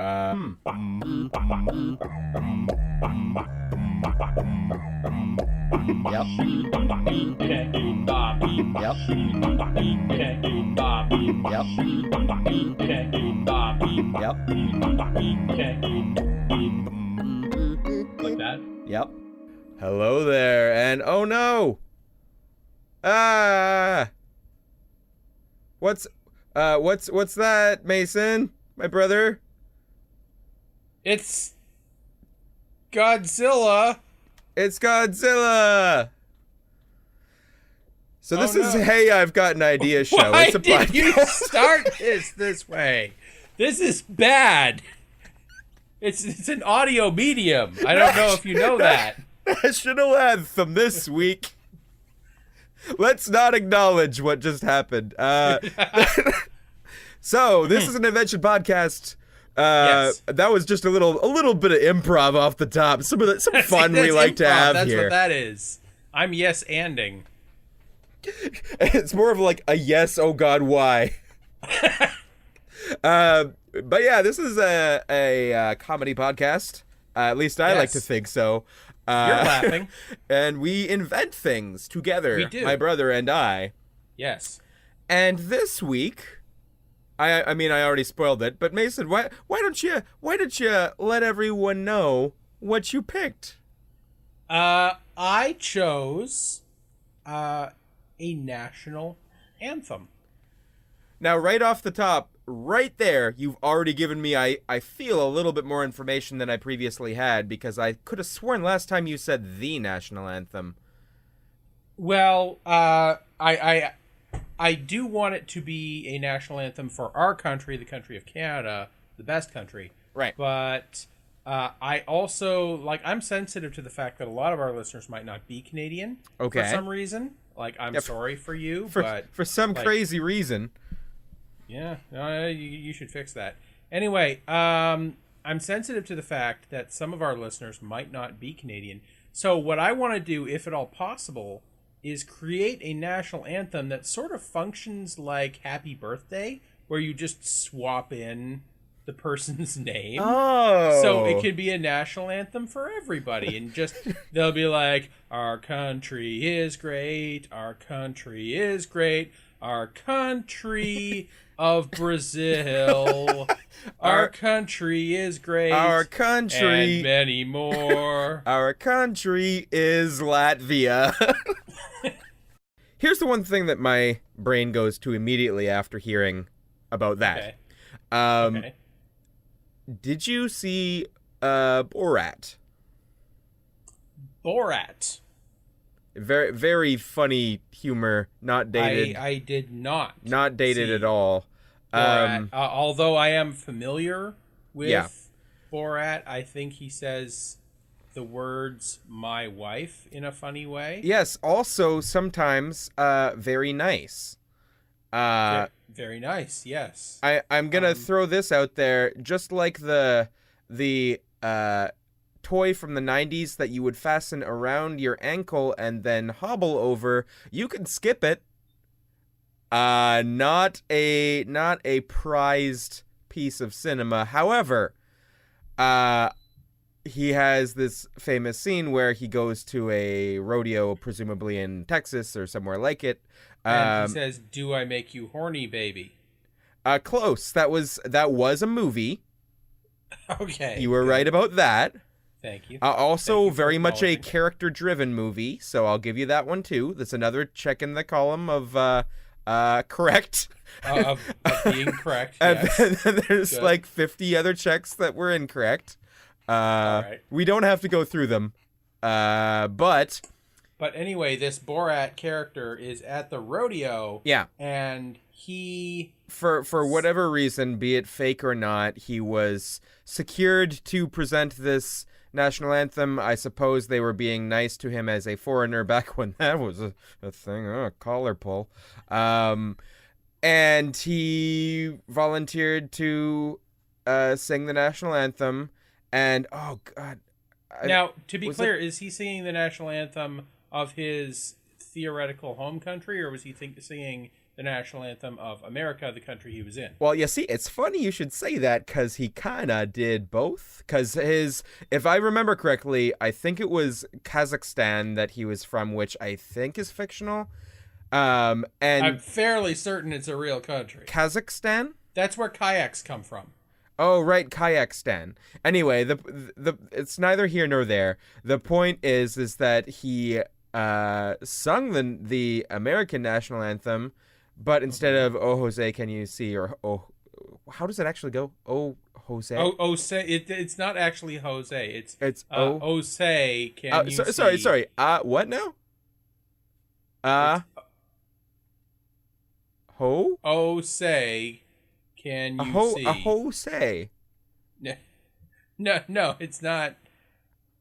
Yep. Like that? Yep. Hello there, and oh no! Ah! What's that, Mason? My brother? It's Godzilla. It's Godzilla! So this is Hey, I've Got an Idea show. Why It's a did you podcast. start this way? This is bad. It's an audio medium. I don't know if you know that. National Anthem this week. Let's not acknowledge what just happened. So this is an invention podcast. Yes. That was just a little bit of improv off the top. Some fun we like to have That's here. what that is. I'm yes-anding. It's more of like a yes, oh God, why? But yeah, this is a comedy podcast. At least I like to think so. You're laughing. And we invent things together. We do. My brother and I. Yes. And this week, I mean, I already spoiled it, but Mason, why don't you let everyone know what you picked? I chose a national anthem. Now, right off the top, right there, you've already given me, I feel, a little bit more information than I previously had, because I could have sworn last time you said the national anthem. Well, I do want it to be a national anthem for our country, the country of Canada, the best country. Right. But I also, I'm sensitive to the fact that a lot of our listeners might not be Canadian for some reason. I'm sorry for you, but... For some crazy reason. Yeah, no, you should fix that. Anyway, I'm sensitive to the fact that some of our listeners might not be Canadian. So what I want to do, if at all possible, is create a national anthem that sort of functions like Happy Birthday, where you just swap in the person's name. Oh. So it could be a national anthem for everybody. And just, they'll be like, our country is great, our country is great, our country of Brazil, our country is great, our country, and many more. Our country is Latvia. Here's the one thing that my brain goes to immediately after hearing about that. Okay. Did you see Borat? Borat. Very, very funny humor, not dated. I did not. Not dated at all. Borat. Although I am familiar with Borat, I think he says the words "my wife" in a funny way. Yes. Also, sometimes very nice. Very nice. Yes. I'm gonna throw this out there, just like the toy from the 90s that you would fasten around your ankle and then hobble over. You can skip it. Not a prized piece of cinema. However, he has this famous scene where he goes to a rodeo, presumably in Texas or somewhere like it. And he says, "Do I make you horny, baby?" Close. That was a movie. Okay. You were right about that. Thank you. Also, Thank you very much a acknowledging. character-driven movie, so I'll give you that one too. That's another check in the column of correct. Of being correct. And Yes. then there's Good. like 50 other checks that were incorrect. All right. We don't have to go through them, but anyway, this Borat character is at the rodeo. yeah, And he... for whatever reason, be it fake or not, he was secured to present this national anthem. I suppose they were being nice to him as a foreigner back when that was a thing, a collar pull. And he volunteered to sing the national anthem. And, oh, God. Now, to be clear, is he singing the national anthem of his theoretical home country, or was he singing the national anthem of America, the country he was in. Well, you see, it's funny you should say that because he kind of did both. Because if I remember correctly, I think it was Kazakhstan that he was from, which I think is fictional. And I'm fairly certain it's a real country. Kazakhstan? That's where kayaks come from. Oh, right, Kazakhstan. Anyway, the it's neither here nor there. The point is that he sung the American national anthem, but instead of "Oh Jose, can you see?" or "Oh," how does it actually go? "Oh Jose." Oh, say it's not actually Jose. It's "Oh." Jose, can you see? Sorry. What now? Ho? Oh, say, can you see? A Jose. No, it's not.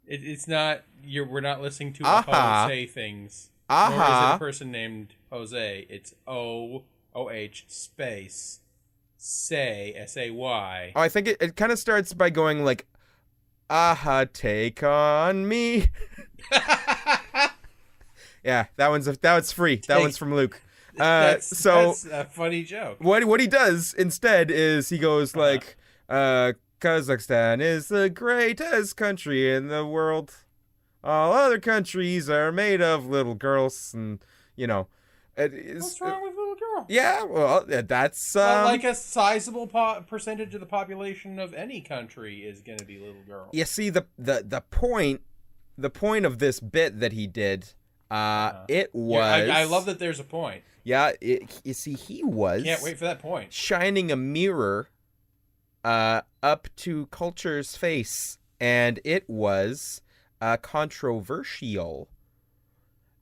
It's not. We're not listening to Jose things. Nor is it a person named Jose. It's O-H space say S-A-Y. Oh, I think it kind of starts by going like, "Aha, take on me." Yeah, that's free. That one's from Luke. That's a funny joke. What he does instead is he goes like, Kazakhstan is the greatest country in the world. All other countries are made of little girls, and What's wrong with little girls? Yeah, well, that's like a sizable percentage of the population of any country is going to be little girls. You see, the point of this bit that he did, it was. Yeah, I love that there's a point. Yeah, you see, he was. Can't wait for that point. Shining a mirror up to culture's face, and it was controversial.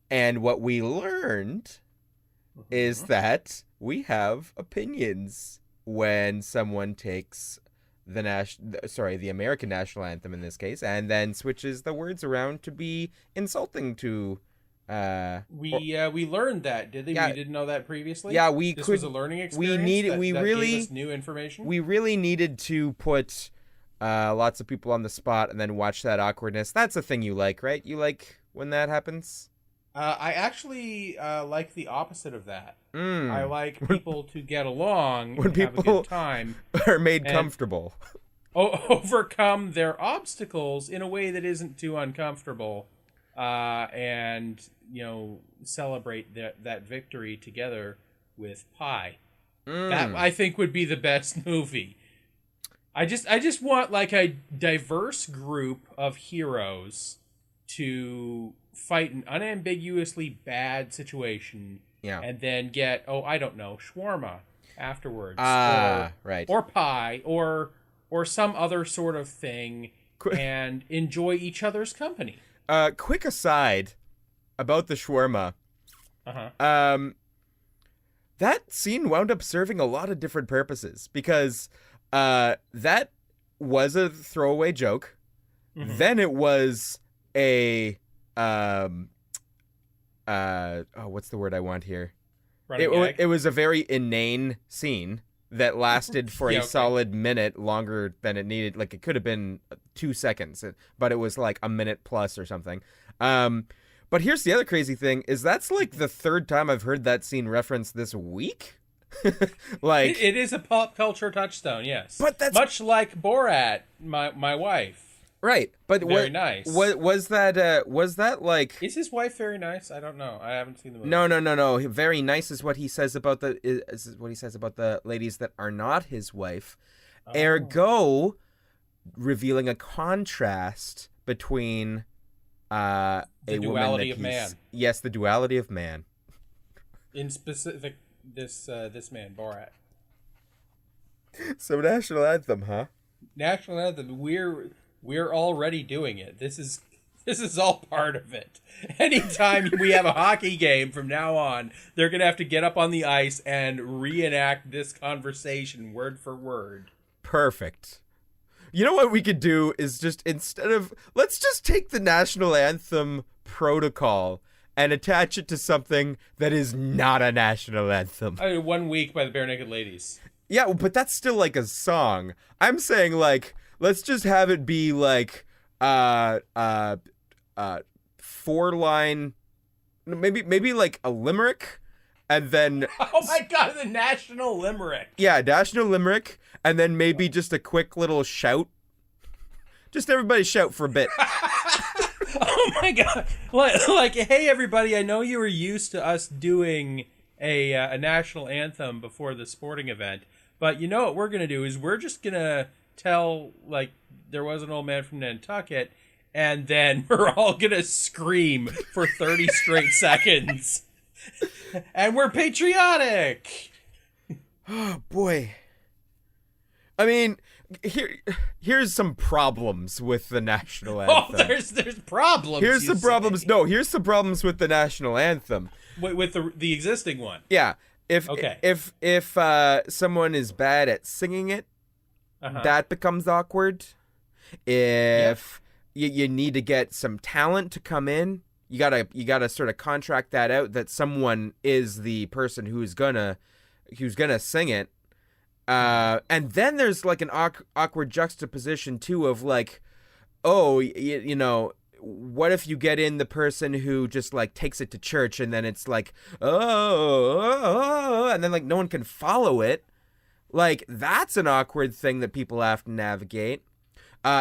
And what we learned is that we have opinions when someone takes the American national anthem in this case, and then switches the words around to be insulting to. We learned that, did they? Yeah, we didn't know that previously. Yeah, This was a learning experience. That gave us new information. We really needed to put lots of people on the spot and then watch that awkwardness. That's a thing you like, right? You like when that happens. I actually like the opposite of that. I like people to get along when people have a good time, are made comfortable, overcome their obstacles in a way that isn't too uncomfortable, and celebrate that victory together with pie. That I think would be the best movie. I just want like a diverse group of heroes to fight an unambiguously bad situation, and then get I don't know, shawarma afterwards, right, or pie, or some other sort of thing, and enjoy each other's company. Quick aside about the shawarma. That scene wound up serving a lot of different purposes because that was a throwaway joke. Then it was a what's the word I want here? It was a very inane scene that lasted for a solid minute, longer than it needed. Like it could have been 2 seconds, but it was like a minute plus or something. But here's the other crazy thing: is that's like the third time I've heard that scene referenced this week. Like it is a pop culture touchstone, yes. But that's much like Borat, my wife. Right, but very nice. Was that like? Is his wife very nice? I don't know. I haven't seen the movie. No. Very nice is what he says about the ladies that are not his wife. Ergo, revealing a contrast between the duality of man. Yes, the duality of man. In specific, this man Borat. So national anthem, huh? National anthem. We're already doing it. This is all part of it. Anytime we have a hockey game from now on, they're going to have to get up on the ice and reenact this conversation word for word. Perfect. You know what we could do is let's just take the national anthem protocol and attach it to something that is not a national anthem. 1 Week by the Bare Naked Ladies. Yeah, but that's still like a song. I'm saying like, let's just have it be like 4-line, maybe like a limerick, and then Oh my god, the national limerick. yeah, national limerick, and then maybe just a quick little shout. Just everybody shout for a bit. Oh my god! Like, hey everybody! I know you were used to us doing a national anthem before the sporting event, but you know what we're gonna do is we're just gonna tell like there was an old man from Nantucket, and then we're all gonna scream for 30 straight seconds, and we're patriotic. Oh boy. I mean, here's some problems with the national anthem. Oh, there's problems. Here's some problems. No, here's some problems with the national anthem. With the existing one. Yeah. If Okay. if someone is bad at singing it, that becomes awkward. If you need to get some talent to come in, you gotta sort of contract that out that someone is the person who's gonna sing it. And then there's like an awkward juxtaposition too of like, oh, you know, what if you get in the person who just like takes it to church and then it's like, oh, and then like no one can follow it. Like that's an awkward thing that people have to navigate.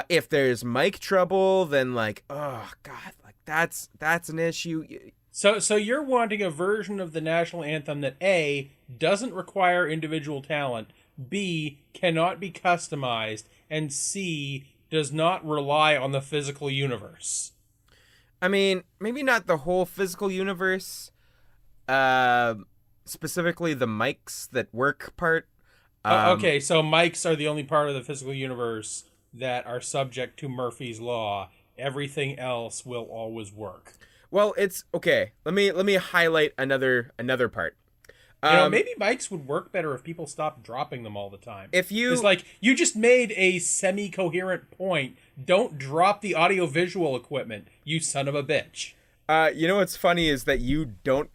If there's mic trouble, then like, oh god, like that's an issue. So you're wanting a version of the national anthem that A, doesn't require individual talent, B, cannot be customized, and C, does not rely on the physical universe. I mean, maybe not the whole physical universe, specifically the mics that work part. Okay, so mics are the only part of the physical universe that are subject to Murphy's Law. Everything else will always work. Well, it's okay. Let me highlight another part. You know, maybe mics would work better if people stopped dropping them all the time. If you... It's like, you just made a semi-coherent point. Don't drop the audio-visual equipment, you son of a bitch. You know what's funny is that you don't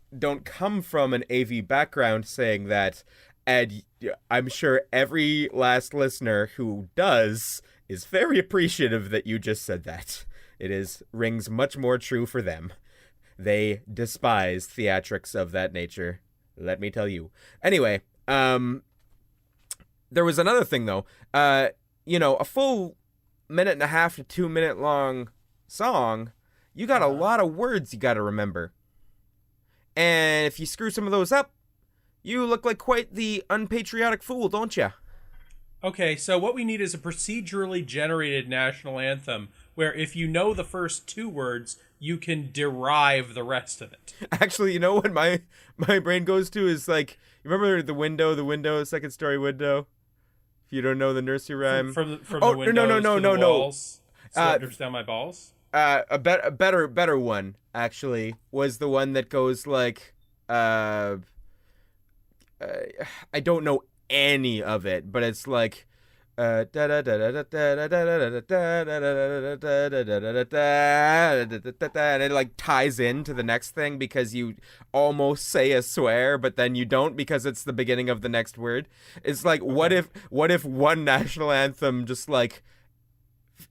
come from an AV background saying that, and I'm sure every last listener who does is very appreciative that you just said that. It rings much more true for them. They despise theatrics of that nature. Let me tell you. Anyway, there was another thing though. You know, a full 1.5 to 2 minute long song, you got a lot of words you got to remember. And if you screw some of those up, you look like quite the unpatriotic fool, don't you? Okay, so what we need is a procedurally generated national anthem where if you know the first 2 words, you can derive the rest of it. Actually, you know what my brain goes to is like, you remember the window, second story window? If you don't know the nursery rhyme. From the windows to the walls, slippers down my balls? A better one, actually, was the one that goes like, I don't know any of it, but it's like, and it like ties into the next thing because you almost say a swear but then you don't because it's the beginning of the next word. It's like, what if one national anthem just like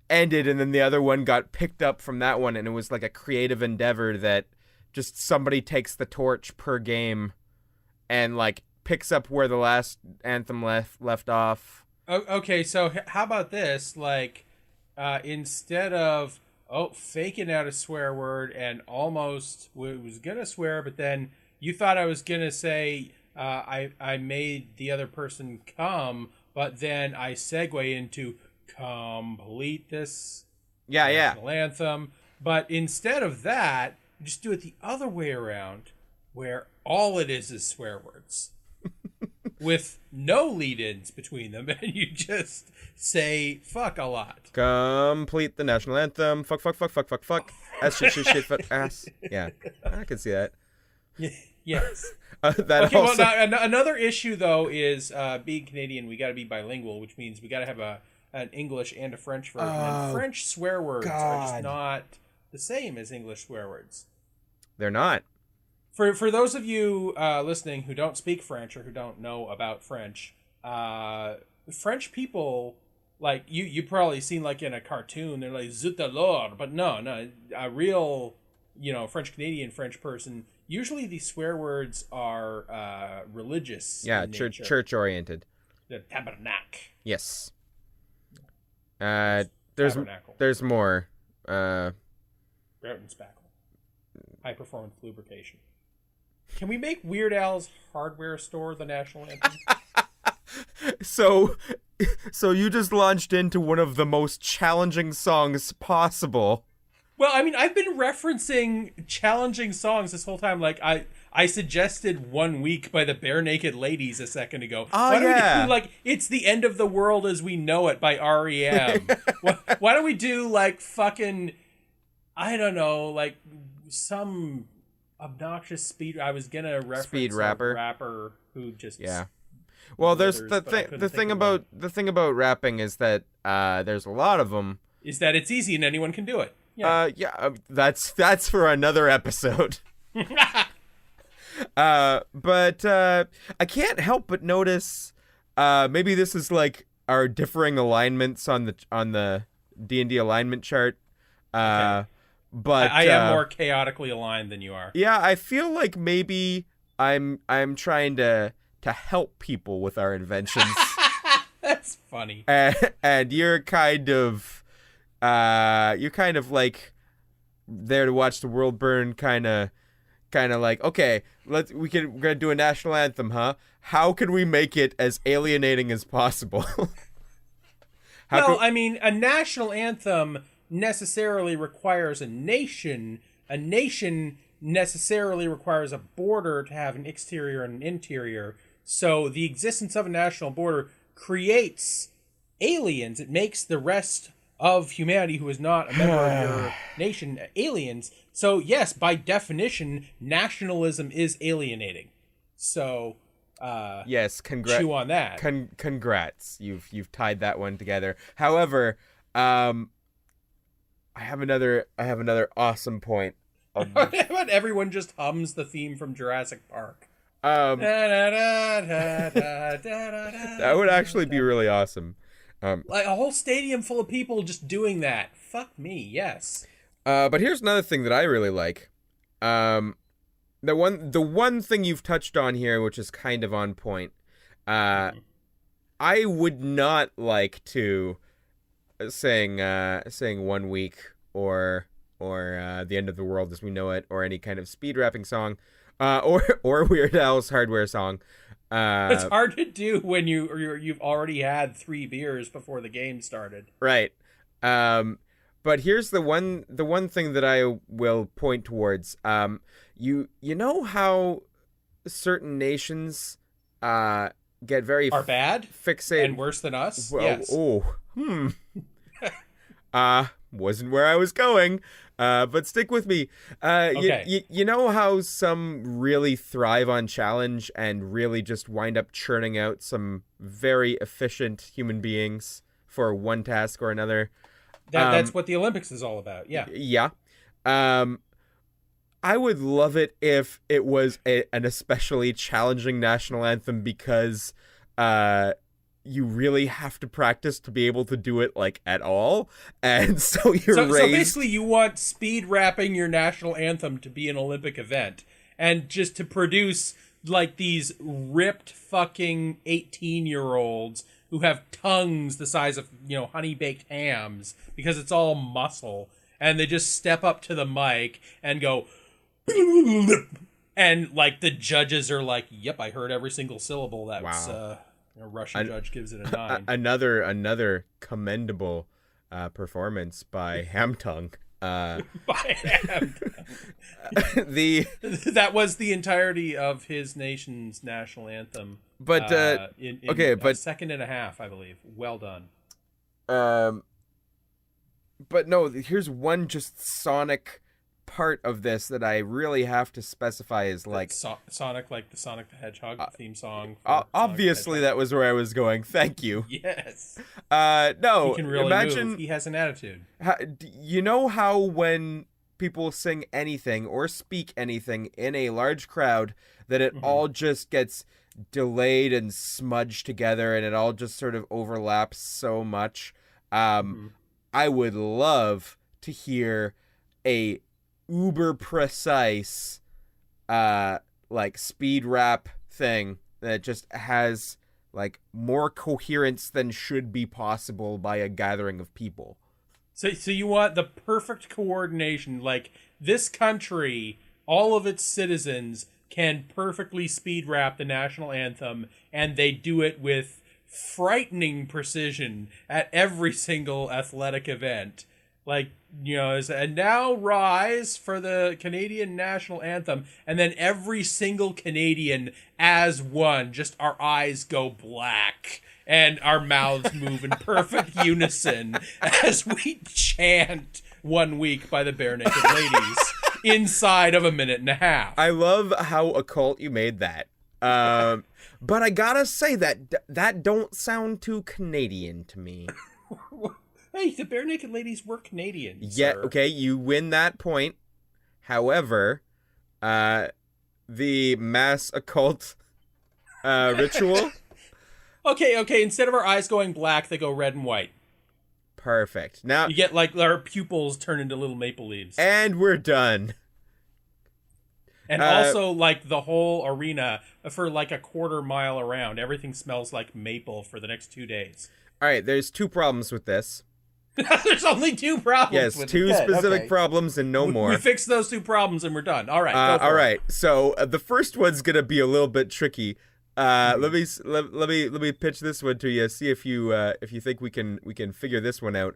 ended and then the other one got picked up from that one, and it was like a creative endeavor that just somebody takes the torch per game and like picks up where the last anthem left off. Okay, so how about this? Like, instead of faking out a swear word and almost was gonna swear, but then you thought I was gonna say I made the other person come, but then I segue into complete this national anthem. But instead of that, just do it the other way around, where all it is swear words. With no lead-ins between them, and you just say fuck a lot. Complete the national anthem. Fuck. Ass, shit, fuck, ass. Yeah, I can see that. Yes. That okay, also... well, now, another issue, though, is being Canadian, we got to be bilingual, which means we got to have an English and a French version. And French swear words are just not the same as English swear words. They're not. For those of you listening who don't speak French or who don't know about French, French people, like, you probably seen, like, in a cartoon, they're like, zut alors, but no, a real, French-Canadian French person Usually these swear words are religious. Yeah, in nature. church oriented. The tabernacle. Yes. Tabernacle. There's more. Grout and spackle. High performance lubrication. Can we make Weird Al's hardware store the national anthem? So you just launched into one of the most challenging songs possible. Well, I mean, I've been referencing challenging songs this whole time. Like, I suggested 1 Week by the Bare Naked Ladies a second ago. Oh, why don't yeah. we do, like, It's the End of the World as We Know It by R.E.M.? why don't we do, like, fucking, I don't know, like, some obnoxious speed... I was going to reference Speed rapper. a rapper who just... Yeah. Well, there's withers, the thing about rapping is that there's a lot of them. Is that it's easy and anyone can do it. Yeah. That's for another episode. But I can't help but notice maybe this is like our differing alignments on the D&D alignment chart. Okay. But I am more chaotically aligned than you are. Yeah, I feel like maybe I'm trying to help people with our inventions. That's funny. And you're kind of like there to watch the world burn, kind of like, okay, we're gonna do a national anthem, huh? How can we make it as alienating as possible? I mean, a national anthem necessarily requires a nation. A nation necessarily requires a border to have an exterior and an interior. So the existence of a national border creates aliens. It makes the rest of humanity who is not a member of your nation aliens. So yes, by definition, nationalism is alienating. So yes, chew on that. Congrats, you've tied that one together. However, I have another awesome point. But everyone just hums the theme from Jurassic Park. That would actually be really awesome. Like a whole stadium full of people just doing that. Fuck me, yes. But here's another thing that I really like. The one thing you've touched on here, which is kind of on point. I would not like to sing 1 Week or The End of the World as We Know It, or any kind of speed rapping song, or Weird Al's hardware song. It's hard to do when you've already had 3 beers before the game started. Right. But here's the one thing that I will point towards. You know how certain nations get very are bad fixated and worse than us? Well, yes. Wasn't where I was going. But stick with me. Okay. You know how some really thrive on challenge and really just wind up churning out some very efficient human beings for one task or another? That's what the Olympics is all about. Yeah. Yeah. I would love it if it was an especially challenging national anthem, because you really have to practice to be able to do it, like, at all. And so so basically you want speed rapping your national anthem to be an Olympic event, and just to produce like these ripped fucking 18-year-olds who have tongues the size of, honey baked hams, because it's all muscle, and they just step up to the mic and go and like the judges are like, yep, I heard every single syllable. That was a Russian judge gives it a 9. Another commendable performance by Hamtung. By Hamtung. That was the entirety of his nation's national anthem. But in but a second and a half, I believe. Well done. But no, here's one just sonic part of this that I really have to specify is like Sonic, like the Sonic the Hedgehog theme song. Obviously, that was where I was going. Thank you. Yes. No. He can really imagine move. He has an attitude. You know how when people sing anything or speak anything in a large crowd, that it all just gets delayed and smudged together, and it all just sort of overlaps so much. I would love to hear a uber precise like speed rap thing that just has like more coherence than should be possible by a gathering of people. So you want the perfect coordination, like this country, all of its citizens can perfectly speed rap the national anthem, and they do it with frightening precision at every single athletic event. Like, and now rise for the Canadian national anthem, and then every single Canadian as one, just our eyes go black and our mouths move in perfect unison as we chant 1 Week by the Bare Naked Ladies inside of a minute and a half. I love how occult you made that. But I gotta say that don't sound too Canadian to me. Hey, the Bare Naked Ladies were Canadian. Yeah, sir. okay, you win that point. However, the mass occult ritual. Okay, instead of our eyes going black, they go red and white. Perfect. Now you get like our pupils turn into little maple leaves. And we're done. And also, like, the whole arena, for like a quarter mile around, everything smells like maple for the next 2 days. All right, there's 2 problems with this. There's only 2 problems. Yes, with 2 it. specific Okay. problems and no more. We fix those 2 problems and we're done. All right. Go for all it. right. So the first one's gonna be a little bit tricky. Let me pitch this one to you. See if you think we can figure this one out.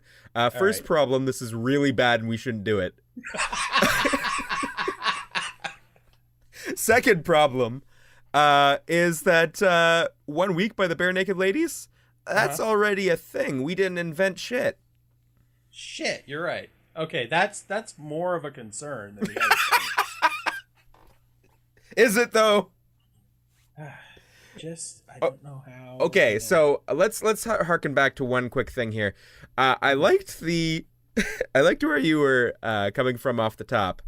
First right. problem. This is really bad and we shouldn't do it. Second problem is that 1 Week by the Bare Naked Ladies. That's already a thing. We didn't invent shit. Shit, you're right. Okay, that's more of a concern than the other thing. Is it though? I don't know how. Okay, so let's harken back to one quick thing here. I liked I liked where you were coming from off the top,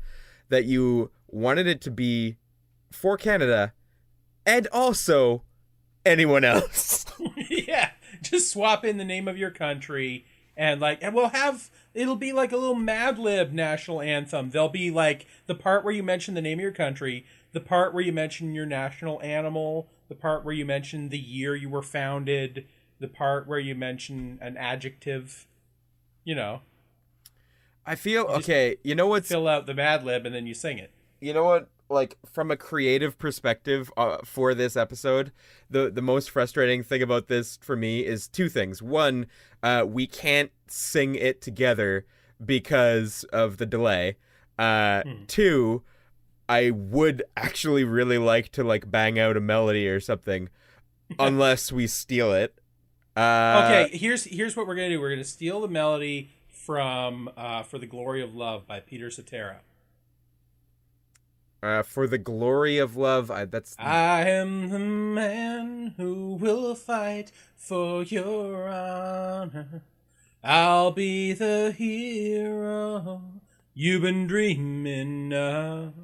that you wanted it to be for Canada and also anyone else. Yeah, just swap in the name of your country and it'll be like a little Mad Lib national anthem. There'll be like the part where you mention the name of your country, the part where you mention your national animal, the part where you mention the year you were founded, the part where you mention an adjective, I feel, okay, you know what? Fill out the Mad Lib and then you sing it. You know what? Like, from a creative perspective for this episode, the most frustrating thing about this for me is 2 things. One, we can't sing it together because of the delay. 2, I would actually really like to like bang out a melody or something, unless we steal it. Okay, here's what we're gonna do. We're gonna steal the melody from "For the Glory of Love" by Peter Cetera. For the glory of love, I am the man who will fight for your honor. I'll be the hero you've been dreaming of.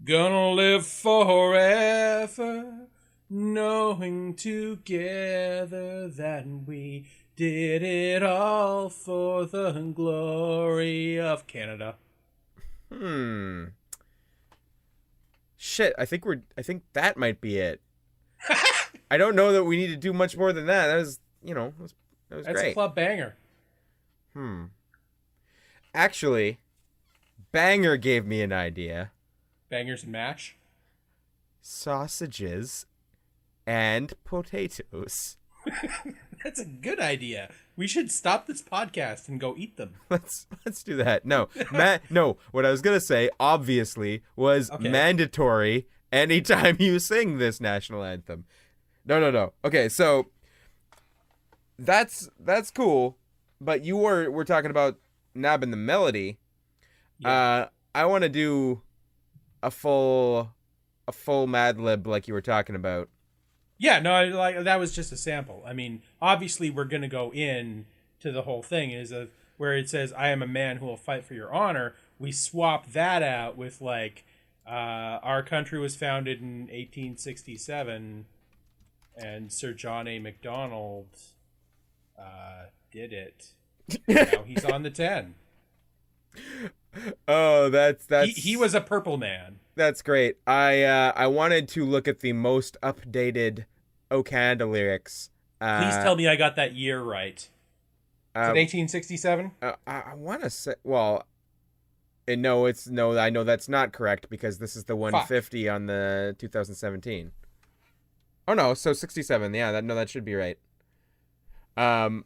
Gonna live forever, knowing together that we did it all for the glory of Canada. Shit, I think that might be it. I don't know that we need to do much more than that. That was That's great. a club banger. Actually, Banger gave me an idea. Bangers and mash? Sausages and potatoes. That's a good idea. We should stop this podcast and go eat them. Let's do that. No, no. What I was gonna say, obviously, was mandatory anytime you sing this national anthem. No. Okay, so that's cool, but we're talking about nabbing the melody. Yeah. I want to do a full Mad Lib like you were talking about. Yeah, no, like that was just a sample. I mean, obviously we're gonna go in to the whole thing where it says, "I am a man who will fight for your honor." We swap that out with like, our country was founded in 1867, and Sir John A. Macdonald did it. Now he's on the 10. Oh, He was a purple man. that's great. I wanted to look at the most updated O Canada lyrics. Please Uh, tell me I got that year right. Is it uh, 1867? I want to say, well, no, it's no. I know that's not correct because this is the Fuck. 150 on the 2017. Oh no, so 67. Yeah, that should be right. Um,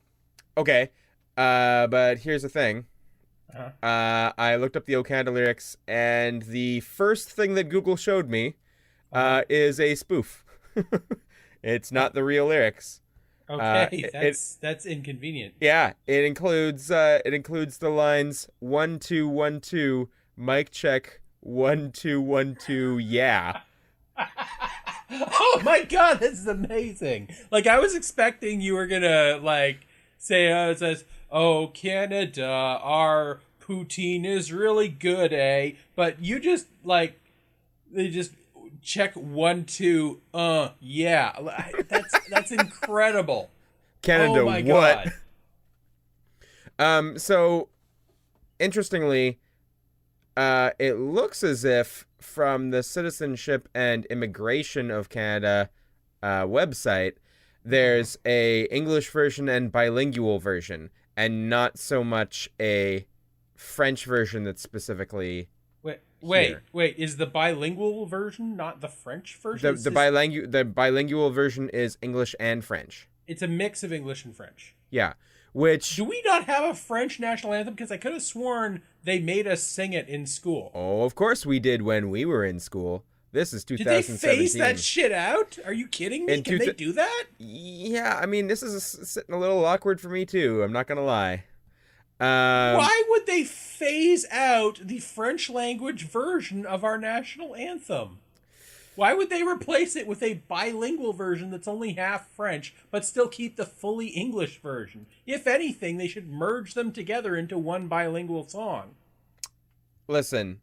okay. But here's the thing. Uh-huh. I looked up the O Canada lyrics, and the first thing that Google showed me Uh-huh. is a spoof. It's not the real lyrics. Okay, It that's inconvenient. yeah, it includes the lines 1 2 1 2 mic check 1 2 1 2 yeah. Oh my god, this is amazing. Like I was expecting you were gonna like say it says, "Oh Canada, our poutine is really good, eh?" But you just like they just check 1 2 yeah. That's incredible. Oh Canada my what? god. So interestingly, it looks as if from the Citizenship and Immigration of Canada website, there's a English version and bilingual version, and not so much a French version that's specifically here. Wait. Is the bilingual version not the French version? The bilingual version is English and French. It's a mix of English and French. Yeah, which Do we not have a French national anthem? Because I could have sworn they made us sing it in school. oh, of course we did when we were in school. This is Did they 2017. phase that shit out? Are you kidding me? Can they do that? Yeah, I mean, this is sitting a little awkward for me too. I'm not gonna lie. Why would they phase out the French language version of our national anthem? Why would they replace it with a bilingual version that's only half French, but still keep the fully English version? If anything, they should merge them together into one bilingual song. Listen,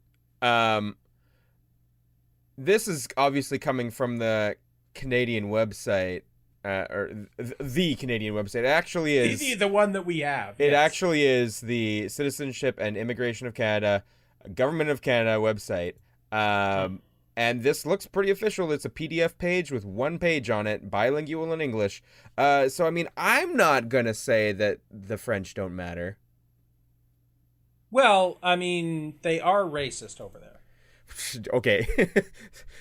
this is obviously coming from the Canadian website, or the Canadian website. It actually is The one that we have. It yes. actually is the Citizenship and Immigration of Canada, Government of Canada website. And this looks pretty official. It's a PDF page with one page on it, bilingual in English. So, I mean, I'm not going to say that the French don't matter. Well, I mean, they are racist over there. Okay.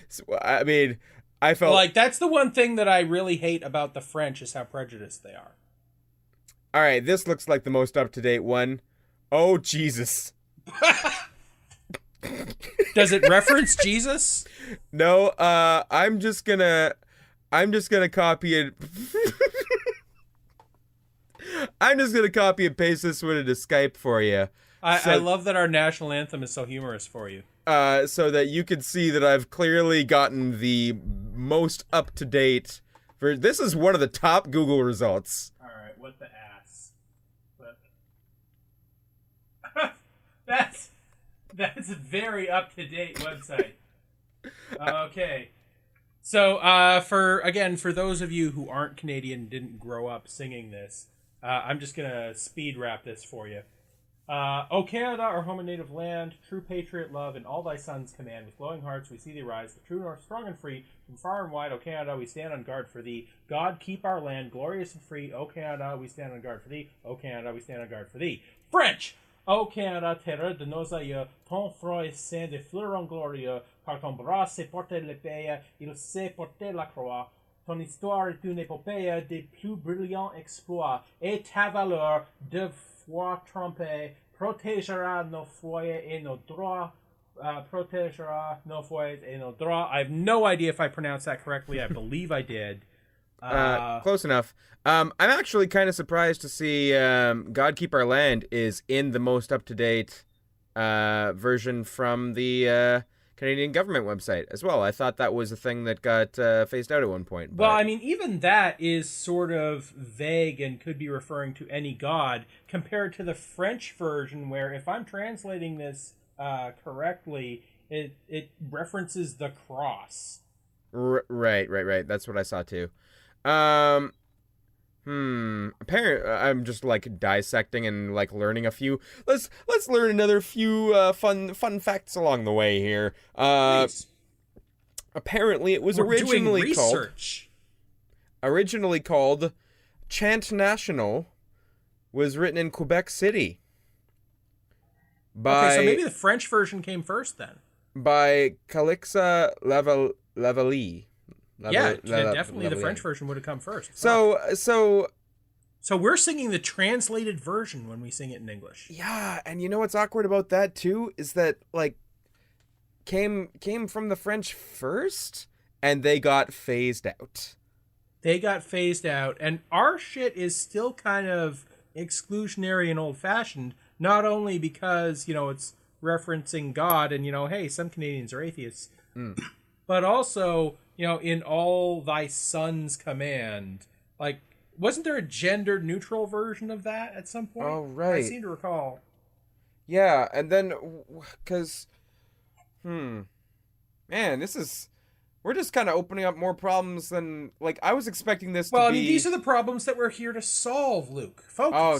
So, I mean, I felt Like, that's the one thing that I really hate about the French is how prejudiced they are. all right, this looks like the most up-to-date one. Oh, Jesus. Does it reference Jesus? No, I'm just gonna copy it. I'm just gonna copy and paste this one into Skype for you. I love that our national anthem is so humorous for you. So that you can see that I've clearly gotten the most up-to-date. This is one of the top Google results. All right, what the ass? But that's a very up-to-date website. Okay. So, for those of you who aren't Canadian, didn't grow up singing this, I'm just gonna speed wrap this for you. O Canada, our home and native land, true patriot love, and all thy sons command. With glowing hearts we see thee rise, the true north, strong and free. From far and wide, O Canada, we stand on guard for thee. God, keep our land glorious and free. O Canada, we stand on guard for thee. O Canada, we stand on guard for thee. French! O Canada, terre de nos aïeux, ton front est saint de fleurons glorieux, par ton bras sait porter l'épée, il sait porter la croix. Ton histoire est une épopée des plus brillants exploits, et ta valeur, de foi trempée, protégera nos foyers et nos droits. Protégera nos foyers et nos droits. I have no idea if I pronounced that correctly. I believe I did. Close enough. I'm actually kind of surprised to see God Keep Our Land is in the most up-to-date version from the Canadian government website as well. I thought that was a thing that got phased out at one point. But... Well, I mean, even that is sort of vague and could be referring to any god compared to the French version where, if I'm translating this correctly, it references the cross. Right. That's what I saw too. Apparently, I'm just like dissecting and like learning a few. Let's learn another few fun facts along the way here. Please. Apparently, it was We're doing originally research. called Chant National. Was written in Quebec City. Okay, so maybe the French version came first then. By Calixa Lavallee. Definitely the French version would have come first. So we're singing the translated version when we sing it in English. Yeah, and you know what's awkward about that too is that like came from the French first and they got phased out. And our shit is still kind of exclusionary and old-fashioned, not only because, it's referencing God and, hey, some Canadians are atheists, but also, in all thy son's command. Like, wasn't there a gender-neutral version of that at some point? Oh, right. I seem to recall. Yeah, and then, because, man, we're just kind of opening up more problems than, like, I was expecting this to be... Well, I mean, these are the problems that we're here to solve, Luke. Focus. Oh,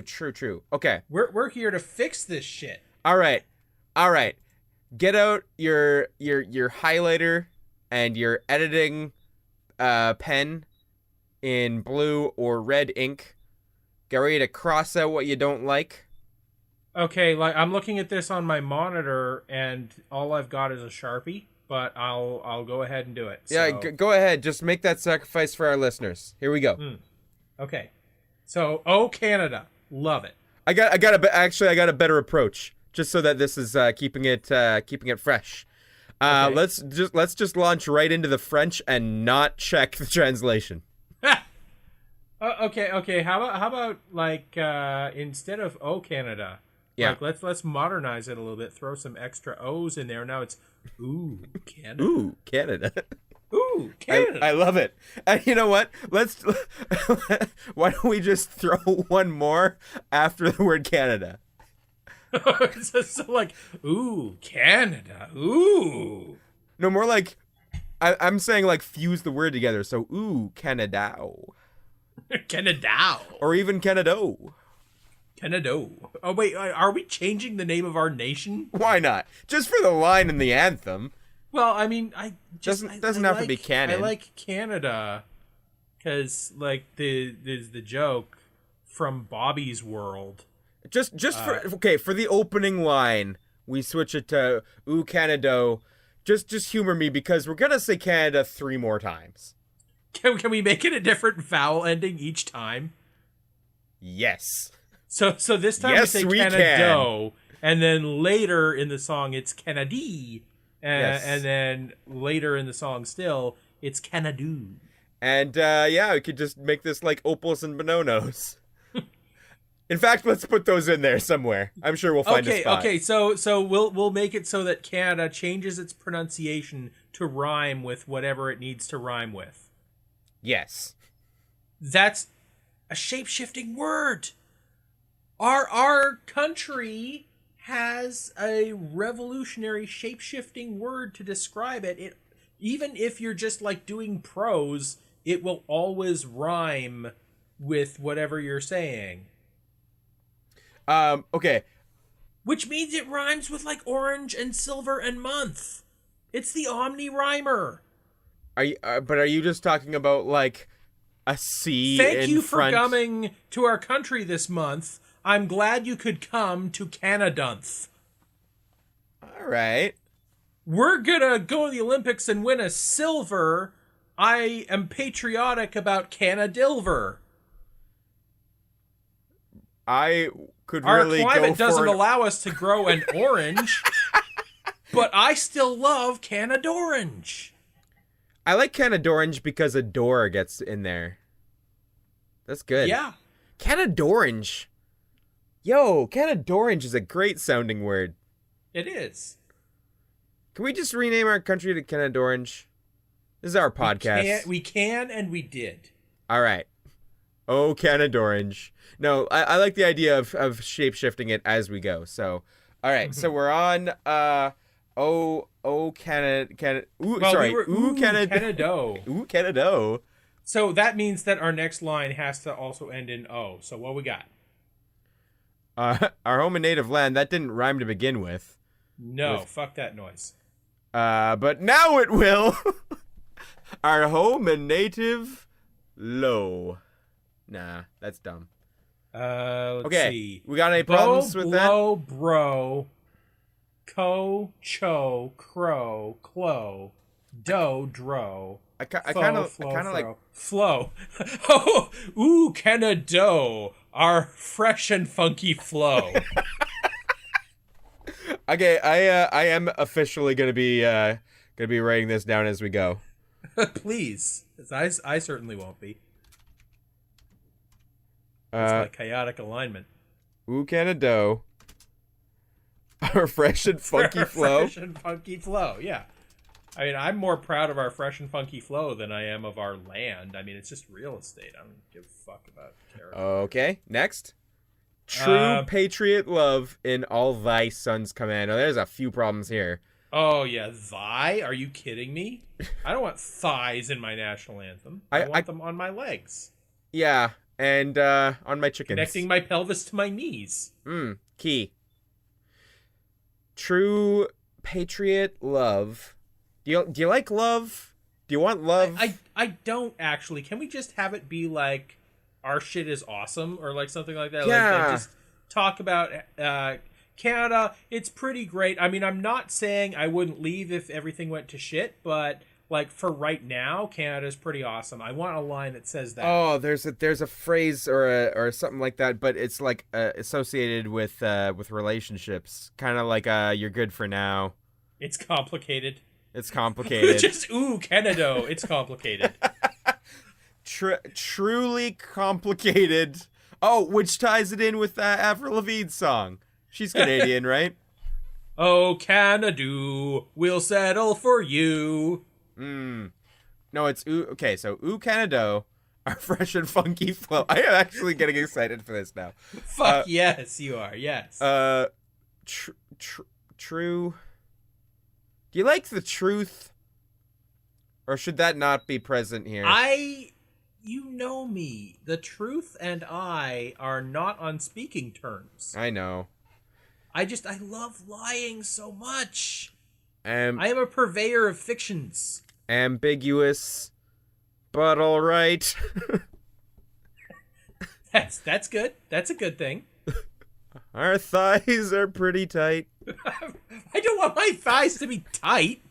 true. Okay. We're here to fix this shit. All right. Get out your highlighter and your editing pen in blue or red ink. Get ready to cross out what you don't like. Okay, like I'm looking at this on my monitor and all I've got is a Sharpie. But I'll go ahead and do it. Yeah, go ahead. Just make that sacrifice for our listeners. Here we go. Okay. So, Canada, love it. I got a better approach, just so that this is keeping it fresh. Okay. Let's just launch right into the French and not check the translation. Okay. How about like instead of Canada, yeah, like let's modernize it a little bit. Throw some extra O's in there. Now it's Canada. Ooh, Canada. Ooh, Canada. I love it. And you know what? Why don't we just throw one more after the word Canada? so like, ooh, Canada. Ooh. No, more like, I'm saying like fuse the word together. So, ooh, Canada. Canada. Or even Canada. Canada. Oh, wait, are we changing the name of our nation? Why not? Just for the line in the anthem. Well, I mean, doesn't have to be canon. I like Canada because, like, there's the joke from Bobby's World. Just for the opening line, we switch it to "Ooh, Canada." Just humor me because we're gonna say Canada 3 more times. Can we make it a different vowel ending each time? Yes. So this time yes, we say Canada, and then later in the song it's Canady, and then later in the song still it's Canadu. And we could just make this like Opals and Bononos. In fact, let's put those in there somewhere. I'm sure we'll find a spot. Okay, so we'll make it so that Canada changes its pronunciation to rhyme with whatever it needs to rhyme with. Yes. That's a shape-shifting word. Our country has a revolutionary shape-shifting word to describe it. Even if you're just like doing prose, it will always rhyme with whatever you're saying. Okay. Which means it rhymes with like orange and silver and month. It's the omni-rhymer. Are you just talking about like a C Thank you for front? coming to our country this month. I'm glad you could come to Canadunth. All right. We're gonna go to the Olympics and win a silver. I am patriotic about Canadilver. I could Our really climate go doesn't for allow us to grow an orange, but I still love Canadorange. I like Canadorange because a door gets in there. That's good. Yeah. Canadorange. Yo, Canadorange is a great sounding word. It is. Can we just rename our country to Canadorange? This is our podcast. We can and we did. All right. Oh, Canadorange. No, I like the idea of shape-shifting it as we go. So, all right. So we're on Canada. Ooh, well, sorry. Canada. Ooh, Canada. So that means that our next line has to also end in O. So what we got? Our home and native land, that didn't rhyme to begin with. No, fuck that noise. But now it will. Our home and native low. Nah, that's dumb. Let's Okay, see. we got any problems with that? Blow, bro, co, cho, crow, clo, do, dro. I kind of like flow. Oh, ooh, Canada, our fresh and funky flow. Okay, I am officially gonna be writing this down as we go. Please, I certainly won't be. It's like chaotic alignment. Ooh, Canada, our fresh and funky flow. Fresh and funky flow, yeah. I mean, I'm more proud of our fresh and funky flow than I am of our land. I mean, it's just real estate. I don't give a fuck about territory. Okay, next. True patriot love in all thy sons command. Oh, there's a few problems here. Oh, yeah, thigh? Are you kidding me? I don't want thighs in my national anthem. I want them on my legs. Yeah, and on my chickens. Connecting my pelvis to my knees. Key. True patriot love. Do you like love? Do you want love? I don't actually. Can we just have it be like our shit is awesome or like something like that? Yeah. Like just talk about Canada. It's pretty great. I mean, I'm not saying I wouldn't leave if everything went to shit, but like for right now, Canada's pretty awesome. I want a line that says that. Oh, there's a phrase or something like that, but it's like associated with relationships, kind of like you're good for now. It's complicated. It's complicated. Just Canada. It's complicated. Truly complicated. Oh, which ties it in with Avril Lavigne's song. She's Canadian, right? Oh, Canada, we'll settle for you. No, it's ooh. Okay, so ooh, Canada, our fresh and funky flow. I am actually getting excited for this now. Fuck yes, you are. Yes. True. Do you like the truth? Or should that not be present here? You know me. The truth and I are not on speaking terms. I know. I love lying so much. I am a purveyor of fictions. Ambiguous, but all right. That's good. That's a good thing. Our thighs are pretty tight. I don't want my thighs to be tight.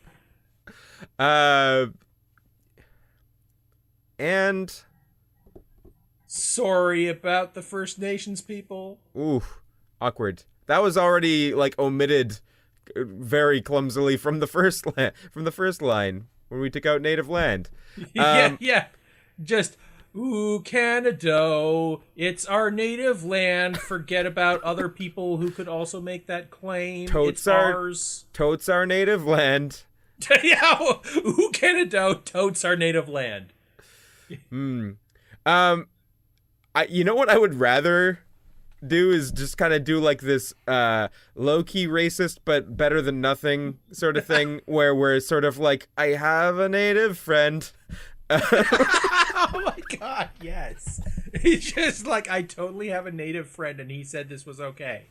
And sorry about the First Nations people. Ooh, awkward. That was already like omitted very clumsily from the first line when we took out native land. Yeah. Just ooh, Canada, it's our native land. Forget about other people who could also make that claim. It's ours. Totes our native land. Yeah, ooh, Canada, totes our native land. You know what I would rather do is just kind of do like this low-key racist but better than nothing sort of thing where we're sort of like, I have a native friend. Oh my god, yes. He's just like, I totally have a native friend and he said this was okay.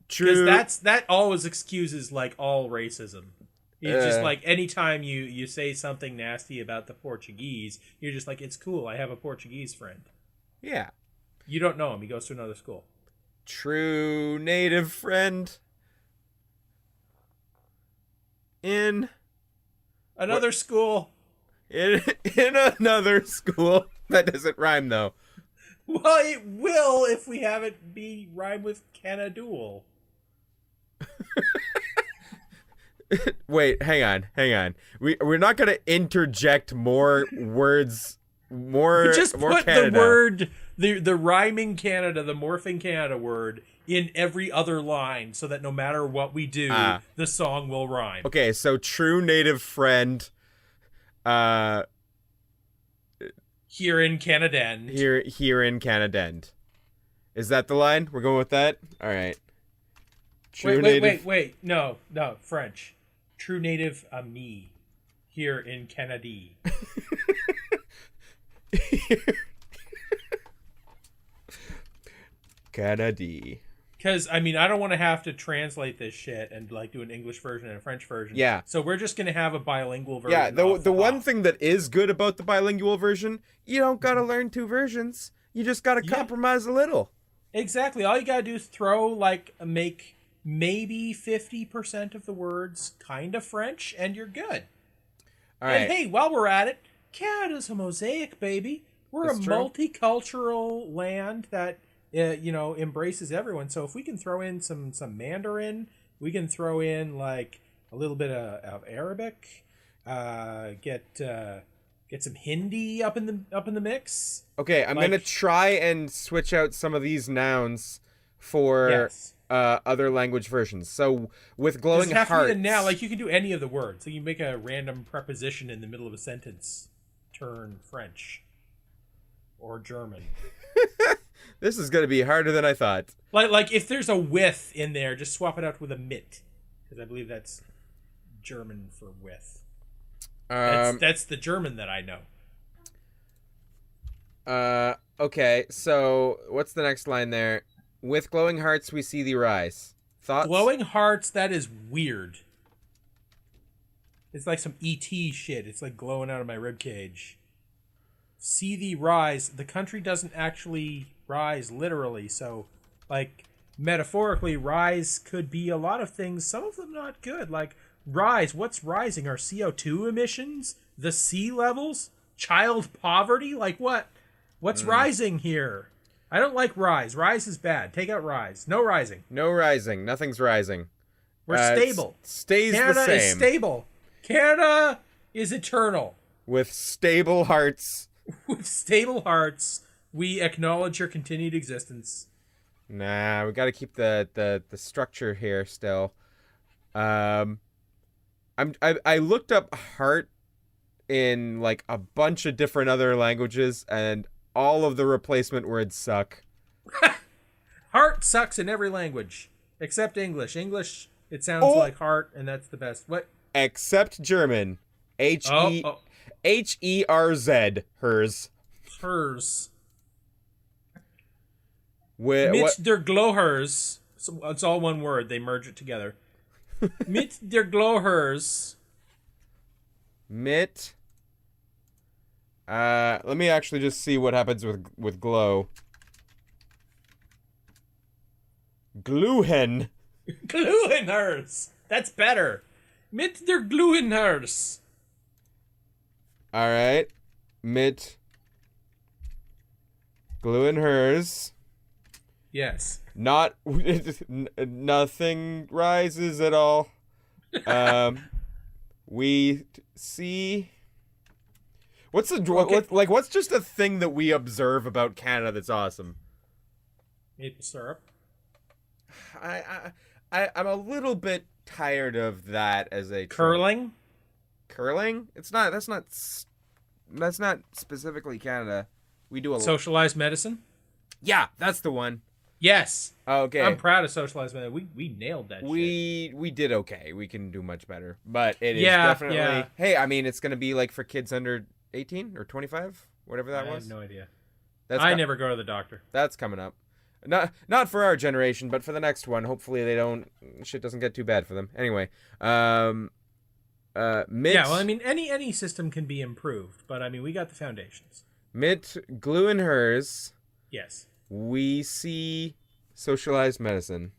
True. Because that always excuses like all racism. It's just like anytime you say something nasty about the Portuguese, you're just like, it's cool, I have a Portuguese friend. Yeah. You don't know him, he goes to another school. True native friend. In another school. In another school. That doesn't rhyme though. Well, it will if we have it be rhyme with Canadool. Wait, hang on. We're not gonna interject more words. More. Just more put Canada. the word, the rhyming Canada, the morphing Canada word in every other line, so that no matter what we do, the song will rhyme. Okay, so true native friend. Here in Canadend. Here in Canadend. Is that the line? We're going with that. All right. True wait. No, French. True native ami. here in Canada. Canada. Because, I mean, I don't want to have to translate this shit and, like, do an English version and a French version. Yeah. So we're just going to have a bilingual version. Yeah, the one thing that is good about the bilingual version, you don't gotta learn two versions. You just gotta compromise a little. Exactly. All you gotta do is make maybe 50% of the words kind of French, and you're good. All right. And hey, while we're at it, Canada's a mosaic, baby. We're That's a true. multicultural land that embraces everyone. So if we can throw in some Mandarin, we can throw in like a little bit of Arabic, get some Hindi up in the mix. Okay, I'm gonna try and switch out some of these nouns for other language versions. So with glowing Doesn't have hearts, to be a noun. Like you can do any of the words. So you make a random preposition in the middle of a sentence, turn French or German. This is gonna be harder than I thought. Like if there's a with in there, just swap it out with a mit, because I believe that's German for with. That's the German that I know. Okay, so what's the next line there? With glowing hearts, we see thee rise. Thoughts? Glowing hearts, that is weird. It's like some E.T. shit. It's like glowing out of my ribcage. See thee rise. The country doesn't actually rise literally, so, like, metaphorically, rise could be a lot of things, some of them not good. Like, rise, what's rising? Our CO2 emissions? The sea levels? Child poverty? Like, what? What's rising here? I don't like rise. Rise is bad. Take out rise. No rising. No rising. Nothing's rising. We're stable. Stays Canada the same. is stable. Canada is eternal. With stable hearts. With stable hearts, we acknowledge your continued existence. Nah, we got to keep the structure here still. I looked up heart in like a bunch of different other languages, and all of the replacement words suck. Heart sucks in every language except English. English, it sounds like heart, and that's the best. What? Except German. H-E-R-Z. Hers. Hers. Mit der Glohers. It's all one word. They merge it together. Mit der Glohers. Mit. Let me actually just see what happens with glow. Gluhen. Gluhenhers. That's better. Mit der Gluhenhers. All right. Mit. Gluhenhers. Yes. Not. Nothing rises at all. We see. What's what's just a thing that we observe about Canada that's awesome? Maple syrup. I'm a little bit tired of that as a curling. Curling? That's not specifically Canada. We do a socialized medicine. Yeah, that's the one. Yes. Okay. I'm proud of socialized medicine. We nailed that. We did okay. We can do much better, but it is definitely. Yeah. Hey, I mean, it's gonna be like for kids under 18 or 25, whatever that was. I have no idea. I never go to the doctor. That's coming up. Not for our generation, but for the next one. Hopefully shit doesn't get too bad for them. Anyway, yeah, well, I mean, any system can be improved, but I mean, we got the foundations. Mit Gluhenhers. Yes. We see socialized medicine.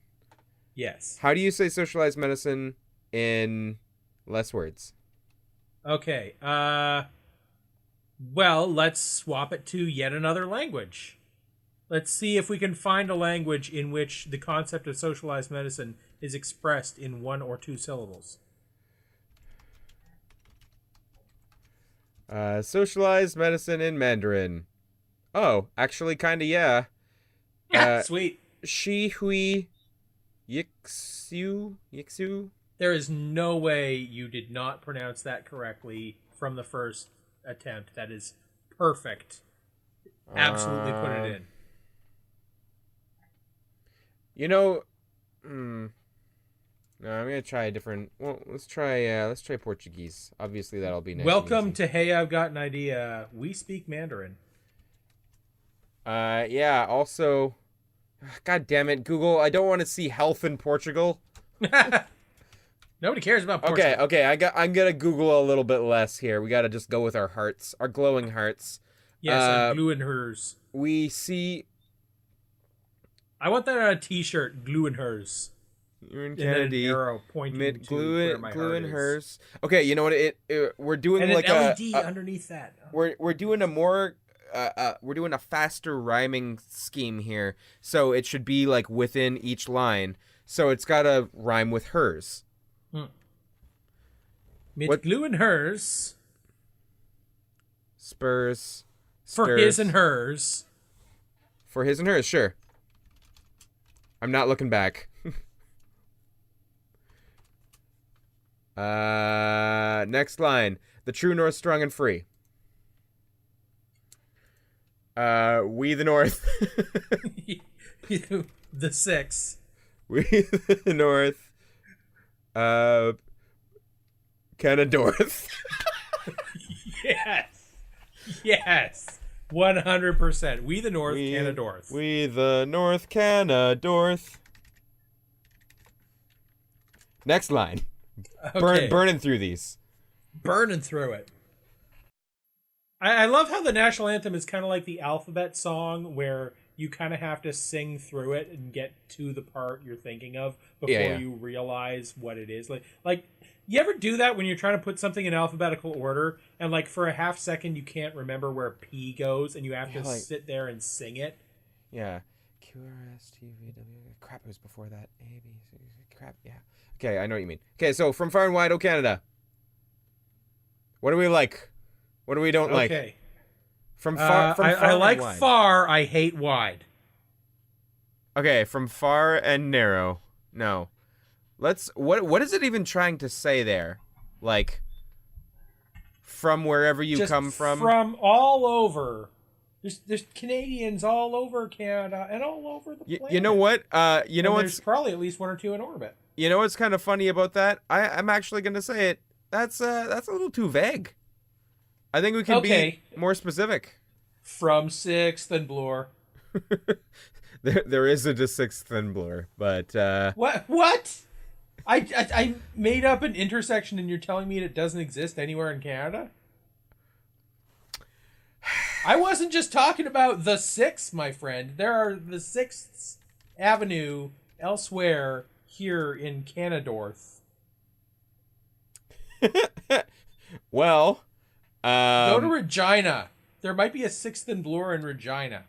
Yes. How do you say socialized medicine in less words? Okay. Well, let's swap it to yet another language. Let's see if we can find a language in which the concept of socialized medicine is expressed in 1 or 2 syllables. Socialized medicine in Mandarin. Oh, actually, kinda, yeah. Sweet. Shi hui yixu. There is no way you did not pronounce that correctly from the first attempt. That is perfect. Absolutely put it in. You know, No, I'm gonna try a different. Well, let's try Portuguese. Obviously, that'll be nice. Welcome to Hey, I've Got an Idea. We speak Mandarin. Yeah. Also, God damn it, Google. I don't want to see health in Portugal. Nobody cares about Portugal. Okay. I'm gonna Google a little bit less here. We gotta just go with our hearts, our glowing hearts. Yes, our glue in hers. We see. I want that on a T-shirt. Glue in hers. You're in And then an Kennedy. arrow pointing to where my glue heart in is. hers. Okay, you know what? We're doing And like an LED underneath that. We're doing a more we're doing a faster rhyming scheme here, so it should be like within each line. So it's gotta rhyme with hers. Mit glue in hers. Spurs. For his and hers. For his and hers, sure. I'm not looking back. Next line. The true north, strong and free. We the north. The six. We the north. Canadorth. Yes. 100%. We the north, Canadorth. We the north, Canadorth. Next line. Okay. Burning through these. Burning through it. I love how the national anthem is kind of like the alphabet song where you kind of have to sing through it and get to the part you're thinking of before you realize what it is. Like, you ever do that when you're trying to put something in alphabetical order and like for a half second you can't remember where P goes and you have to sit there and sing it? Yeah. Q, R, S, T, V, W. Crap, it was before that. A, B, C, crap, yeah. Okay, I know what you mean. Okay, so from far and wide, oh Canada. What do we like? What do we don't like? Okay. From far I like wide. far, I hate wide. Okay, from far and narrow. No. What is it even trying to say there? Like from wherever you Just come from? From all over. There's Canadians all over Canada and all over the planet. You know what? There's probably at least one or two in orbit. You know what's kind of funny about that? I'm actually going to say it. That's a little too vague. I think we can be more specific. From Sixth and Bloor. there is a Sixth and Bloor, but What? I made up an intersection and you're telling me it doesn't exist anywhere in Canada? I wasn't just talking about the Sixth, my friend. There are the Sixth Avenue elsewhere here in Canadorth. Well, go to Regina. There might be a Sixth and Bloor in Regina.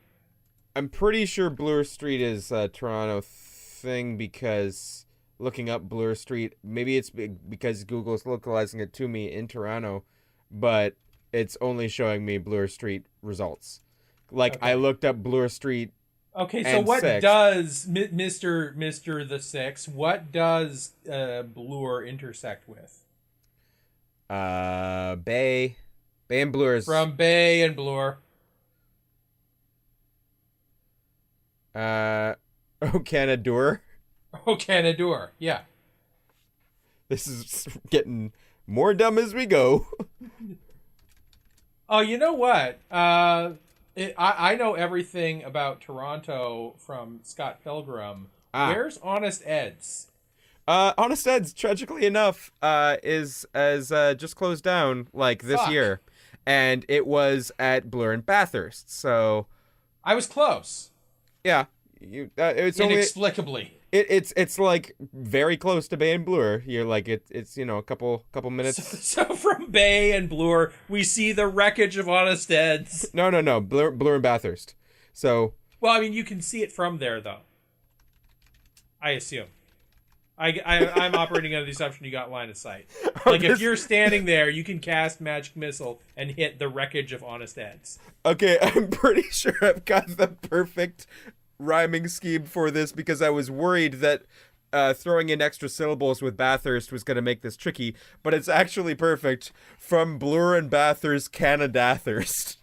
I'm pretty sure Bloor Street is a Toronto thing because looking up Bloor Street, maybe it's because Google's localizing it to me in Toronto, but it's only showing me Bloor Street results. Like I looked up Bloor Street. Okay, so what does Mr. the Six? What does Bloor intersect with? Bay and Bloor is from Bay and Bloor. Canador. Canador, yeah. This is getting more dumb as we go. Oh, you know what? I know everything about Toronto from Scott Pilgrim. Where's Honest Ed's? Honest Ed's, tragically enough, is just closed down like this year, and it was at Bloor and Bathurst. So I was close. Yeah, it's inexplicably. It's like very close to Bay and Bloor. You're like it's a couple minutes. So from Bay and Bloor, we see the wreckage of Honest Ed's. No, Bloor and Bathurst. So well, I mean, you can see it from there, though. I assume. I'm operating under the assumption you got line of sight. Like if you're standing there, you can cast Magic Missile and hit the wreckage of Honest Ed's. Okay, I'm pretty sure I've got the perfect rhyming scheme for this because I was worried that throwing in extra syllables with Bathurst was going to make this tricky, but it's actually perfect. From Bloor and Bathurst, Canadathurst.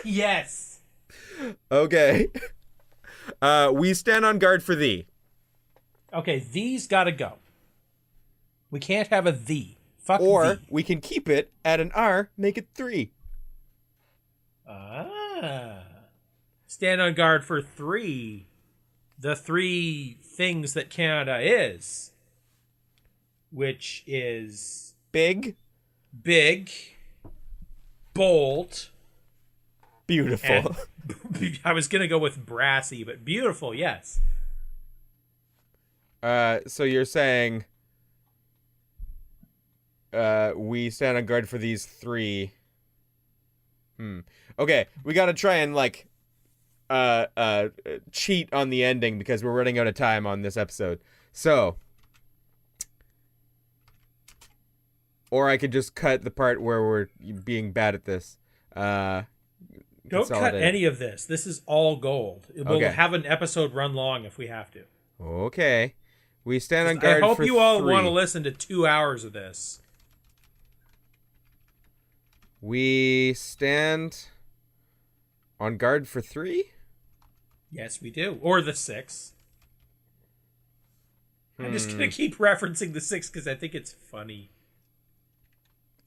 Yes. Okay. We stand on guard for thee. Okay, thee's gotta go. We can't have a thee. Fuck Or thee. we can keep it at an R, make it 3. Ah. Stand on guard for 3. The 3 things that Canada is. Which is... Big. Bold. Beautiful. I was going to go with brassy, but beautiful, yes. So you're saying... we stand on guard for these 3. Okay, we gotta try and, like, cheat on the ending because we're running out of time on this episode. So... Or I could just cut the part where we're being bad at this. Don't cut any of this. This is all gold. We'll have an episode run long if we have to. Okay. We stand on guard for 3. I hope you all want to listen to 2 hours of this. We stand on guard for 3? Yes, we do. Or the 6. I'm just going to keep referencing the 6 because I think it's funny.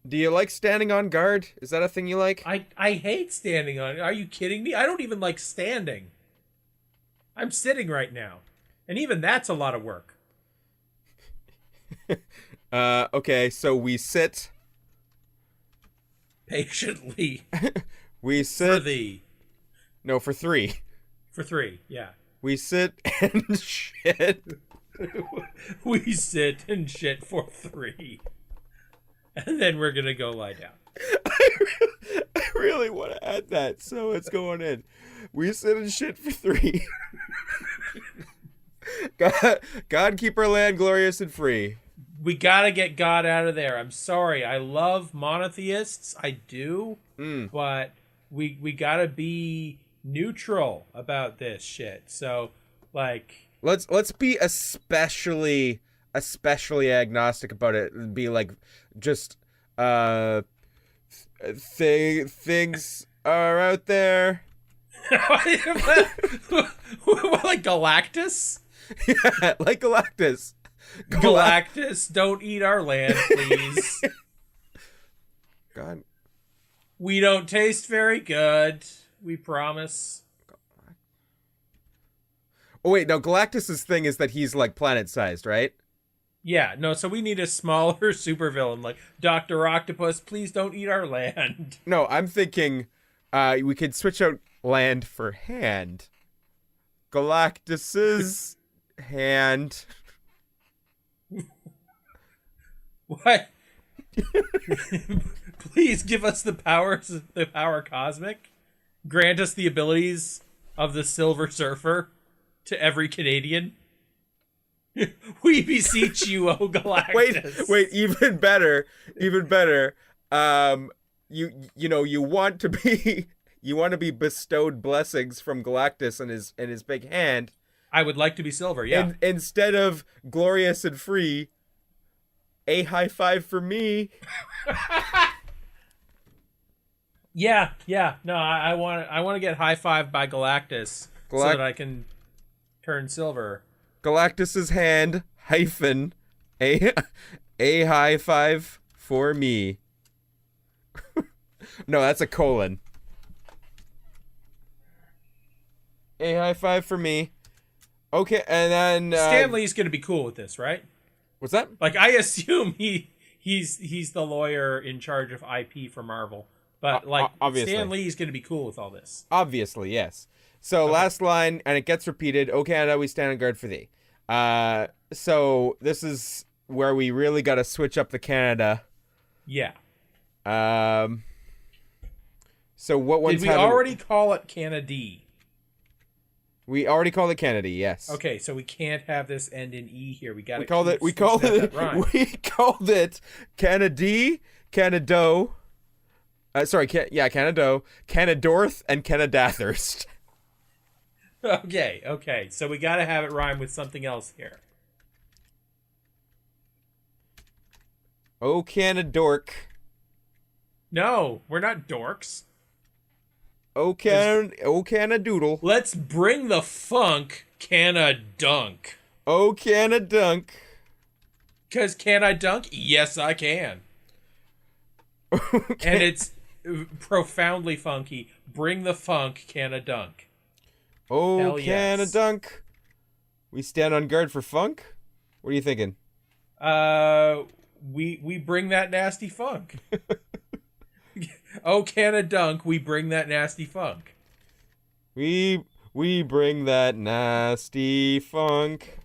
Do you like standing on guard? Is that a thing you like? I hate standing on. Are you kidding me? I don't even like standing. I'm sitting right now. And even that's a lot of work. Okay, so we sit... Patiently. We sit... For thee. No, for 3. For 3, yeah. We sit and shit. We sit and shit for 3. And then we're going to go lie down. I really want to add that, so it's going in. We sit and shit for 3. God keep our land glorious and free. We got to get God out of there. I'm sorry. I love monotheists. I do. But we got to be neutral about this shit. So, like... Let's be especially agnostic about it and be like, just things are out there. What, like Galactus? Yeah, like Galactus. Galactus, don't eat our land, please. God. We don't taste very good. We promise. Oh wait, no, Galactus's thing is that he's like planet-sized, right? Yeah, no, so we need a smaller supervillain like Dr. Octopus, please don't eat our land. No, I'm thinking we could switch out land for hand. Galactus's hand. What? Please give us the power cosmic. Grant us the abilities of the Silver Surfer to every Canadian. We beseech you, O Galactus. Wait, even better. You want to be bestowed blessings from Galactus and his big hand. I would like to be silver, yeah. And instead of glorious and free, a high five for me. Yeah. No, I want to get high five by Galactus so that I can turn silver. Galactus's hand hyphen a high five for me. No, that's a colon. A high five for me. Okay, and then Stan Lee's gonna be cool with this, right? What's that? Like, I assume he's the lawyer in charge of IP for Marvel, but obviously. Stan Lee's gonna be cool with all this. Obviously, yes. So last line, and it gets repeated. O Canada, we stand on guard for thee. So this is where we really got to switch up the Canada. Yeah. So what ones did we already call it Canada? We already called it Canada, yes. Okay, so we can't have this end in E here. We called it Canada, Canado. Canado, Canadorth, and Canadathirst. Okay. So we got to have it rhyme with something else here. Oh, Canadork. No, we're not dorks. Oh can a doodle. Let's bring the funk, can a dunk. Oh can a dunk. Because can I dunk? Yes, I can. Okay. And it's profoundly funky. Bring the funk, can a dunk. Oh Hell can a yes. dunk. We stand on guard for funk? What are you thinking? We bring that nasty funk. Oh, can a dunk, we bring that nasty funk. We bring that nasty funk.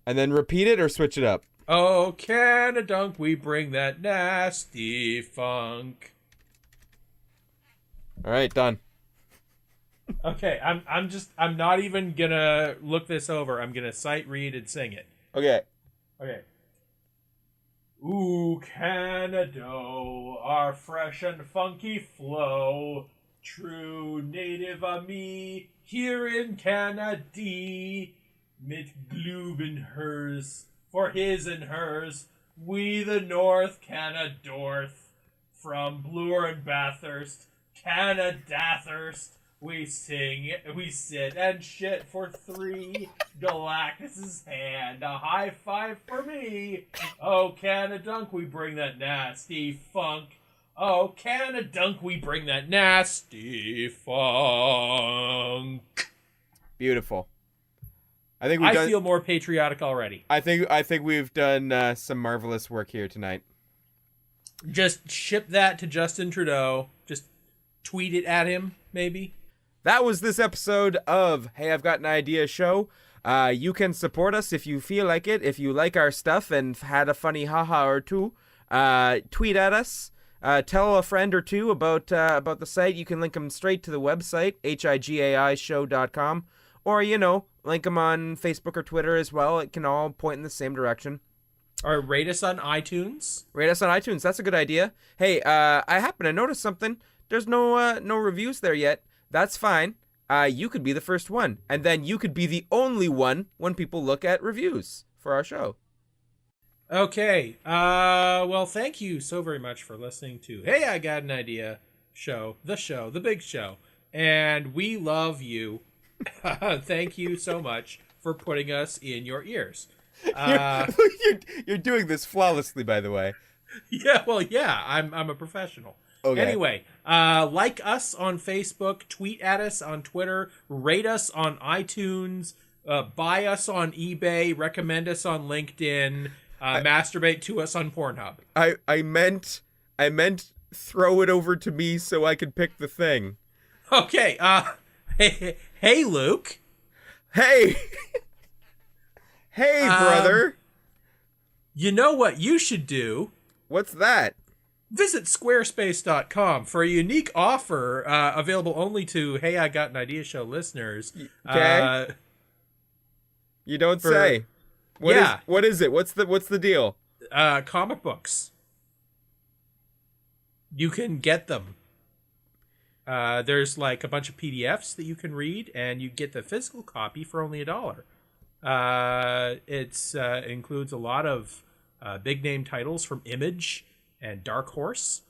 And then repeat it or switch it up. Oh, can a dunk, we bring that nasty funk. All right, done. Okay, I'm not even gonna look this over. I'm gonna sight read and sing it. Okay. Okay. Ooh, Canada, our fresh and funky flow. True native of me, here in Canada. Mit Gluben hers, for his and hers. We the North Canadorth, from Bloor and Bathurst, Canadathurst. We sing, we sit and shit for 3. Galactus's hand, a high five for me. Oh, Canadunk, we bring that nasty funk. Oh, Canadunk, we bring that nasty funk. Beautiful. I feel more patriotic already. I think we've done some marvelous work here tonight. Just ship that to Justin Trudeau. Just tweet it at him, maybe. That was this episode of Hey, I've Got an Idea show. You can support us if you feel like it. If you like our stuff and had a funny haha or two, tweet at us. Tell a friend or two about the site. You can link them straight to the website, higaishow.com. Or, link them on Facebook or Twitter as well. It can all point in the same direction. Or rate us on iTunes. Rate us on iTunes. That's a good idea. Hey, I happen to notice something. There's no reviews there yet. That's fine. You could be the first one. And then you could be the only one when people look at reviews for our show. Okay. Well, thank you so very much for listening to Hey, I Got an Idea show, the big show. And we love you. Thank you so much for putting us in your ears. You're doing this flawlessly, by the way. Yeah, I'm a professional. Okay. Anyway, like us on Facebook, tweet at us on Twitter, rate us on iTunes, buy us on eBay, recommend us on LinkedIn, masturbate to us on Pornhub. I meant throw it over to me so I could pick the thing. Okay, hey Luke. Hey! Hey, brother! You know what you should do? What's that? Visit squarespace.com for a unique offer available only to Hey, I Got an Idea show listeners. Okay. You don't say. What is it? What's the deal? Comic books. You can get them. There's like a bunch of PDFs that you can read, and you get the physical copy for only $1. It includes a lot of big name titles from Image and Dark Horse,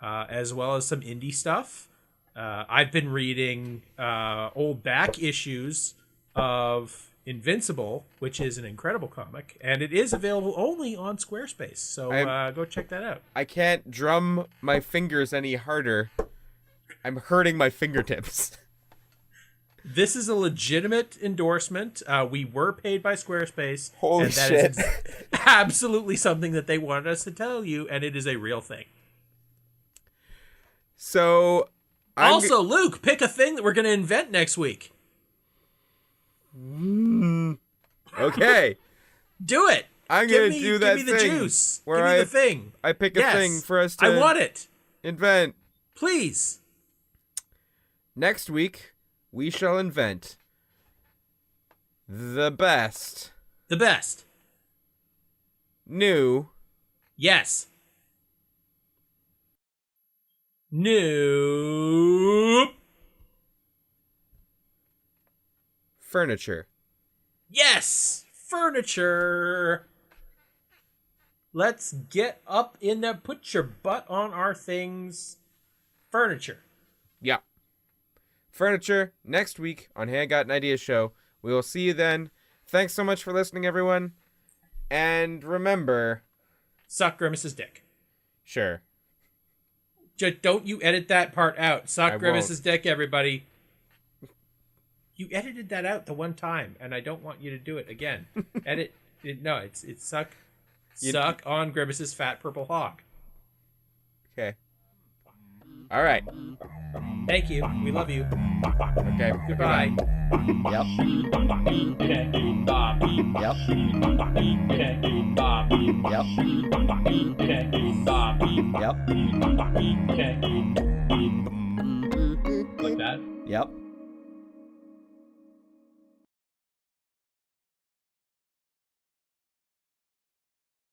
as well as some indie stuff. I've been reading old back issues of Invincible, which is an incredible comic, and it is available only on Squarespace. So go check that out. I can't drum my fingers any harder. I'm hurting my fingertips. This is a legitimate endorsement. We were paid by Squarespace. Holy and that shit. is absolutely something that they wanted us to tell you, and it is a real thing. So, also, Luke, pick a thing that we're going to invent next week. Okay. Do it. I'm going to do that thing. Give me the juice. Where give me the thing. I pick a thing for us to I want it. Invent. Please. Next week, we shall invent the best. The best. New. Yes. New. Furniture. Yes. Furniture. let's get up in there. Put your butt on our things. Furniture. Yeah. Furniture next week on Hey I Got an Idea Show. We will see you then. Thanks so much for listening, everyone. And remember... Suck Grimace's dick. Sure. Just don't you edit that part out. Suck Grimace's dick, everybody. You edited that out the one time, and I don't want you to do it again. Edit. No, it's suck. Suck on Grimace's fat purple hawk. Okay. All right. Thank you. We love you. Okay. Goodbye. Yep. Yep. Yep. Like that? Yep.